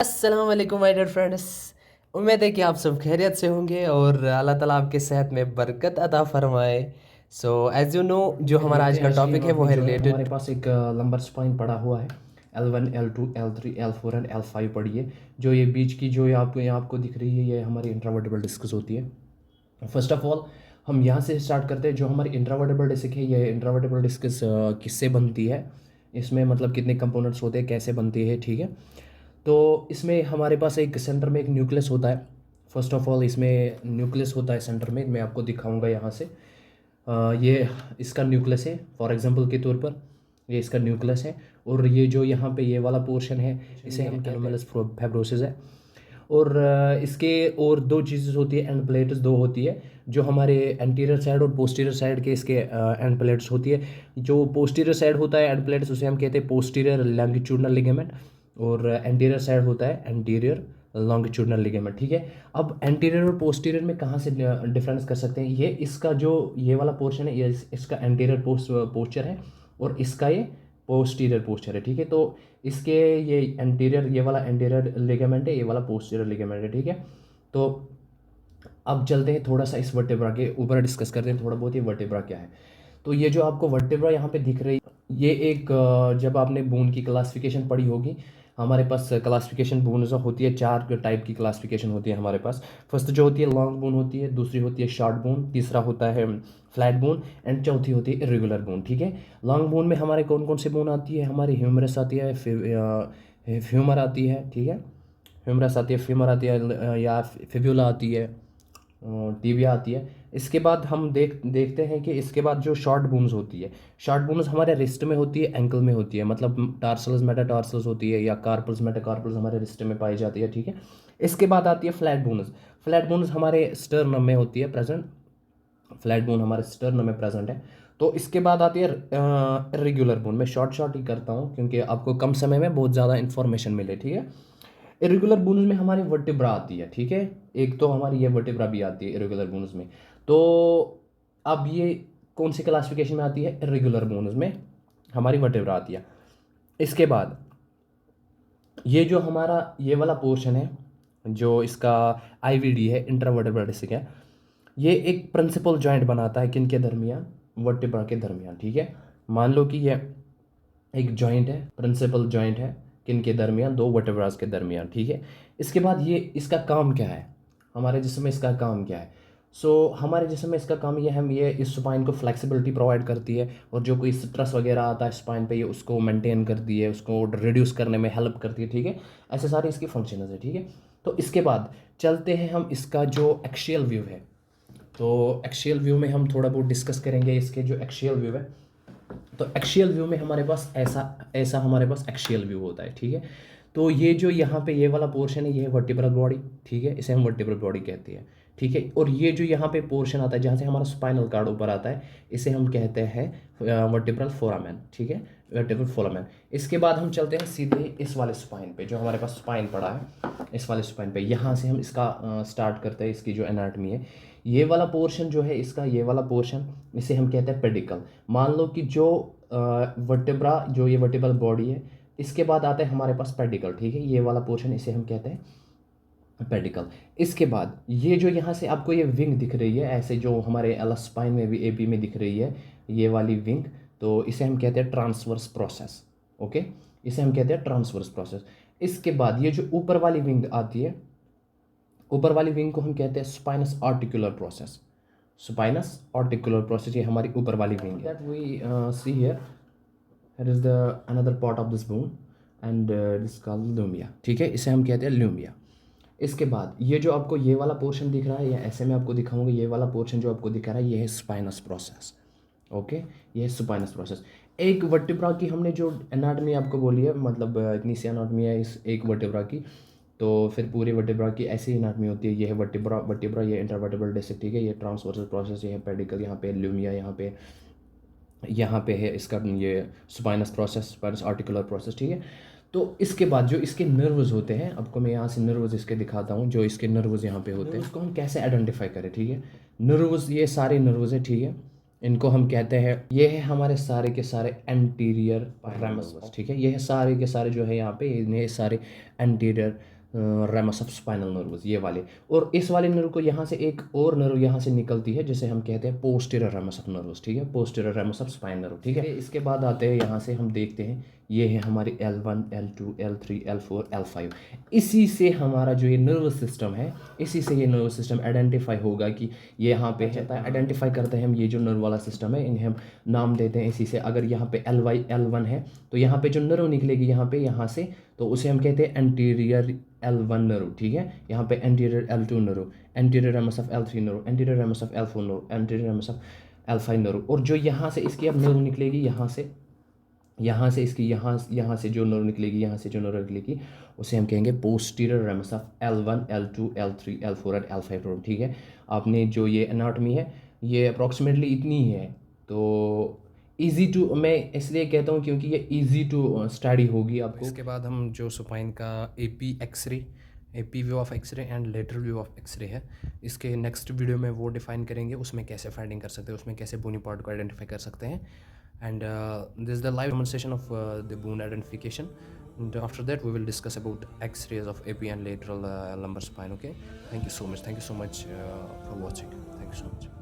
अस्सलाम वालेकुम my dear friends. उम्मीद है कि आप सब खैरियत से होंगे और अल्लाह ताला आपके सेहत में बरकत अता फरमाए। सो एज यू नो, जो पे हमारा देखते आज हैं का आज की टॉपिक है नोट वो में है जो है हमारे रिलेटेड। पास एक लंबर स्पाइन पड़ा हुआ है। L1 L2 L3 L4 and L5 पड़ी है। जो ये बीच की जो ये आपको दिख रही है, ये हमारी इंट्रावर्टेबल डिस्कस होती है। फर्स्ट ऑफ ऑल हम यहाँ से स्टार्ट करते हैं। जो हमारी इंट्रावर्टेबल डिस्क है, ये इंट्रावर्टेबल डिस्कस किससे बनती है, इसमें मतलब कितने कंपोनेंट्स होते हैं, कैसे बनती है, ठीक है। तो इसमें हमारे पास एक सेंटर में एक न्यूक्लियस होता है। फर्स्ट ऑफ ऑल इसमें न्यूक्लियस होता है सेंटर में, मैं आपको दिखाऊंगा यहाँ से। ये इसका न्यूक्लियस है, फॉर एग्जांपल के तौर पर ये इसका न्यूक्लियस है। और ये जो यहाँ पे ये वाला पोर्शन है, इसे हम एनोमलस फाइब्रोसिस है। और इसके और दो चीज़ें होती है, एंड प्लेट्स दो होती है। जो हमारे एंटीरियर साइड और पोस्टीरियर साइड के इसके एंड प्लेट्स होती है। जो पोस्टीरियर साइड होता है एंड प्लेट्स, उसे हम कहते हैं पोस्टीरियर लॉन्गिट्यूडनल लिगामेंट। और एंटीरियर साइड होता है एंटीरियर लॉन्गिट्यूडनल लिगामेंट, ठीक है। अब एंटीरियर और पोस्टीरियर में कहाँ से डिफरेंस कर सकते हैं, ये इसका जो ये वाला पोर्शन है, ये इसका एंटीरियर पोस्चर है। और इसका ये पोस्टीरियर पोस्चर है, ठीक है। तो इसके ये एंटीरियर, ये वाला एंटीरियर लिगामेंट है, ये वाला पोस्टीरियर लिगामेंट है, ठीक है। तो अब चलते हैं थोड़ा सा इस वर्टेब्रा के ऊपर डिस्कस करते हैं थोड़ा बहुत, ये वर्टेब्रा क्या है। तो ये जो आपको वर्टेब्रा यहाँ पे दिख रही है, ये एक जब आपने बोन की क्लासिफिकेशन पढ़ी होगी, हमारे पास क्लासिफिकेशन बोन जो होती है, चार टाइप की क्लासिफिकेशन होती है हमारे पास। फर्स्ट जो होती है लॉन्ग बोन होती है, दूसरी होती है शॉर्ट बोन, तीसरा होता है फ्लैट बोन, एंड चौथी होती है इरेगुलर बोन, ठीक है। लॉन्ग बोन में हमारे कौन कौन से बोन आती है, हमारी ह्यूमरस आती है, फ्यूमर आती है, ठीक है। ह्यूमरस आती है, फीमर आती है, या फिब्यूला आती है, टीबिया आती है। इसके बाद हम देखते हैं कि इसके बाद जो शॉर्ट बोन्स होती है, शॉर्ट बोन्स हमारे रिस्ट में होती है, एंकल में होती है, मतलब टार्सल्स मेटाटार्सल्स होती है, या कार्पल्स मेटाकार्पल्स हमारे रिस्ट में पाई जाती है, ठीक है। इसके बाद आती है फ्लैट बोन्स। फ्लैट बोन्स हमारे स्टर्नम में होती है प्रेजेंट, फ्लैट बोन हमारे स्टर्नम में प्रेजेंट है। तो इसके बाद आती है इरेगुलर बोन। मैं शॉर्ट शॉर्ट ही करता हूँ क्योंकि आपको कम समय में बहुत ज़्यादा इन्फॉर्मेशन मिले, ठीक है। इरेगुलर बोन्स में हमारी वर्टिब्रा आती है, ठीक है। एक तो हमारी ये वर्टिब्रा भी आती है इरेगुलर बोन्स में। तो अब ये कौन सी क्लासिफिकेशन में आती है, इरेगुलर बोन्स में हमारी वर्टिब्रा आती है। इसके बाद ये जो हमारा ये वाला पोर्शन है, जो इसका आईवीडी है, इंट्रावर्टेब्रल डिस्क है, ये एक प्रिंसिपल जॉइंट बनाता है किन के दरमियान, वर्टिब्रा के दरमियान, ठीक है। मान लो कि ये एक जॉइंट है, प्रिंसिपल जॉइंट है किन के दरमियान, दो वर्टेब्रास के दरमियान, ठीक है। इसके बाद ये इसका काम क्या है, हमारे जिस्म में इसका काम क्या है। हमारे जिस्म में इसका काम ये है, ये इस स्पाइन को फ्लेक्सिबिलिटी प्रोवाइड करती है। और जो कोई स्ट्रेस वगैरह आता है स्पाइन पे, ये उसको मेंटेन करती है, उसको रिड्यूस करने में हेल्प करती है, ठीक है। ऐसे सारे इसकी फंक्शन है, ठीक है। तो इसके बाद चलते हैं हम इसका जो एक्शियल व्यू है। तो एक्शियल व्यू में हम थोड़ा बहुत डिस्कस करेंगे इसके जो एक्शियल व्यू है। तो एक्शियल व्यू में हमारे पास ऐसा ऐसा हमारे पास एक्शियल व्यू होता है, ठीक है। तो ये जो यहाँ पे ये वाला पोर्शन है, ये है वर्टिब्रल बॉडी, ठीक है, इसे हम वर्टिब्रल बॉडी कहते हैं, ठीक है। और ये जो यहाँ पे पोर्शन आता है जहाँ से हमारा स्पाइनल कार्ड ऊपर आता है, इसे हम कहते हैं वर्टिब्रल फोरामेन, ठीक है, वर्टिब्रल फोरामेन। इसके बाद हम चलते हैं सीधे इस वाले स्पाइन पे, जो हमारे पास स्पाइन पड़ा है, इस वाले स्पाइन पे। यहाँ से हम इसका स्टार्ट करते हैं, इसकी जो एनाटमी है, ये वाला पोर्शन जो है इसका, ये वाला पोर्शन, इसे हम कहते हैं पेडिकल। मान लो कि जो वर्टेब्रा, जो ये वर्टेब्रल बॉडी है, इसके बाद आता है हमारे पास पेडिकल, ठीक है, ये वाला पोर्शन, इसे हम कहते हैं पेडिकल। इसके बाद ये जो यहाँ से आपको ये विंग दिख रही है, ऐसे जो हमारे एल स्पाइन में भी एपी में दिख रही है, ये वाली विंग, तो इसे हम कहते हैं ट्रांसवर्स प्रोसेस, ओके, इसे हम कहते हैं ट्रांसवर्स प्रोसेस। इसके बाद ये जो ऊपर वाली विंग आती है, ऊपर वाली विंग को हम कहते हैं spinous articular process, spinous articular process, ये हमारी ऊपर वाली विंग है। That we see here, here is the another part of this bone and this is called Lumia, ठीक है, इसे हम कहते हैं ल्यूमिया। इसके बाद ये जो आपको ये वाला पोर्शन दिख रहा है, या ऐसे में आपको दिखाऊंगा, ये वाला पोर्शन जो आपको दिख रहा है, ये है स्पाइनस प्रोसेस, ओके, ये है स्पाइनस प्रोसेस। एक वर्टिब्रा की हमने जो एनाटमी आपको बोली है, मतलब इतनी सी एनाटमी है इस एक वर्टिब्रा की, तो फिर पूरी वर्टिब्रा की ऐसी एनाटमी होती है। ये है वर्टिब्रा, वर्टिब्रा, ये इंटरवर्टेब्रल डिस्क, ठीक है, ये ट्रांसवर्सल प्रोसेस, ये है पेडिकल, यहाँ पे ल्यूमिया, यहाँ पे है इसका ये spinous process, spinous articular process, ठीक है। तो इसके बाद जो इसके नर्व्स होते हैं, आपको मैं यहाँ से नर्व्स इसके दिखाता हूँ, जो इसके नर्व्स यहाँ पे होते हैं, उसको हम कैसे आइडेंटिफाई करें, ठीक है। नर्व्स, ये सारे नर्व्स है, ठीक है, इनको हम कहते हैं, ये है हमारे सारे के सारे एंटीरियर रेमस, ठीक है। ये है सारे के सारे जो है यहाँ पे, इन्हें सारे anterior ramus of spinal nerves, ये वाले। और इस वाले नर्व को यहाँ से एक और नर्व यहाँ से निकलती है, जिसे हम कहते हैं पोस्टीरियर रेमस ऑफ नर्व्स, ठीक है, posterior ramus of spine nerve, ठीक है। इसके बाद आते हैं यहाँ से, हम देखते हैं ये है हमारी L1, L2, L3, L4, L5। इसी से हमारा जो ये नर्वस सिस्टम है, इसी से ये नर्वस सिस्टम आइडेंटिफाई होगा कि ये यहाँ पे है, आइडेंटिफाई करते हैं हम ये जो नर्व वाला सिस्टम है, इन्हें हम नाम देते हैं इसी से। अगर यहाँ पे L1 है तो यहाँ पे जो नर्व निकलेगी यहाँ से, तो उसे हम कहते हैं एंटीरियर L1 नर्व, ठीक है। यहाँ पे anterior L2 nerve, anterior ramus of L3 nerve, anterior ramus of L4 nerve, anterior ramus of L5 nerve. और जो यहाँ से इसकी अब नर्व निकलेगी यहाँ से इसकी यहाँ से जो नर्व निकलेगी, यहाँ से जो नर्व निकलेगी, उसे हम कहेंगे posterior ramus of L1, L2, L3, L4 और L5 नर्व, ठीक है। आपने जो ये एनाटॉमी है, ये अप्रॉक्सीमेटली इतनी ही है। तो इजी टू, मैं इसलिए कहता हूँ क्योंकि ये इजी टू स्टडी होगी आपको। इसके बाद हम जो सुपाइन का AP x-ray, AP view of x-ray and lateral view of x-ray है, इसके नेक्स्ट वीडियो में वो डिफाइन करेंगे, उसमें कैसे फाइंडिंग कर सकते हैं, उसमें कैसे बोनी पार्ट को आइडेंटिफाई कर सकते हैं। And this is the live demonstration of the bone identification, and after that we will discuss about x-rays of AP and lateral lumbar spine. Okay, thank you so much for watching. Thank you so much.